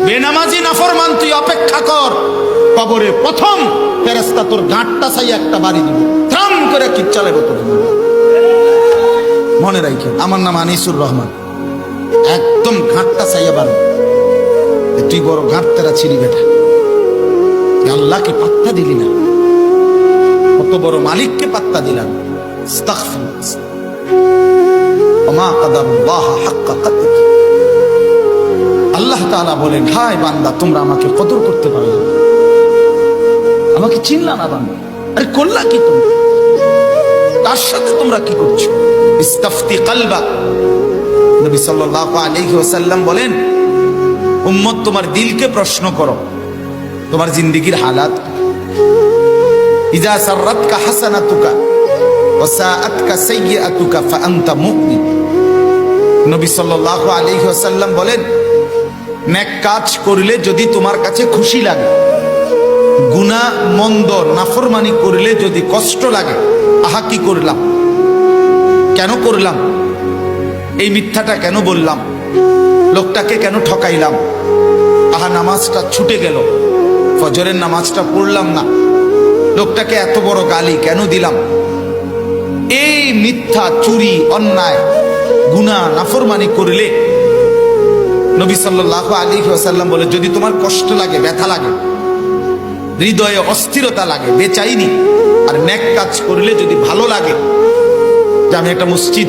বেনামাজি নাফরমান তুই অপেক্ষা কর, কবরে প্রথম ফেরেশতা তোর গাঁটটা চাই একটা বাড়ি দিব, ত্রাম করে কি চালাবো তোর। মনে রাখেন, আমার নাম আনিসুর রহমান। একদম ঘাটটা চাইয়া বাড়ি, তুই বড় ঘাট তেরা ছিলি বেটা, তুই আল্লাহকে পাত্তা দিলি না, কত বড় মালিককে পাত্তা দিলাম। আল্লাহ তাআলা বলেন, হায় বান্দা তোমরা আমাকে কদর করতে পারো না, আমাকে চিনলা না বান্দা। আরে করলা কি তুমি, তার সাথে তোমরা কি করছো? ইস্তাফতি কলবা। নবী সাল্লাল্লাহু আলাইহি ওয়াসাল্লাম বলেন, উম্মত তোমার দিলকে প্রশ্ন করো, তোমার জিন্দেগীর হালাত। ইজা সাররাতকা হাসানাতুকা ওয়া সাআতকা সাইয়্যাতুকা ফাআনতা মুমিন। নবী সাল্লাল্লাহু আলাইহি ওয়াসাল্লাম বলেন, নেক কাজ করলে যদি তোমার কাছে খুশি লাগে, গুনাহ মন্দ নাফরমানি করলে যদি কষ্ট লাগে, আহা কি করলাম, কেন করলাম, এই মিথ্যাটা কেন বললাম, লোকটাকে কেন ঠকাইলাম, আহা নামাজটা ছুটে গেল, ফজরের নামাজটা পড়লাম না, লোকটাকে এত বড় গালি কেন দিলাম। এই মিথ্যা, চুরি, অন্যায়, গুনাহ নাফরমানি করলে নবী সাল্লাল্লাহু আলাইহি ওয়াসাল্লাম বলে, যদি তোমার কষ্ট লাগে, ব্যথা লাগে, হৃদয়ে অস্থিরতা লাগে, বেচাইনি, আর নেক কাজ করলে যদি ভালো লাগে, যে আমি একটা মসজিদ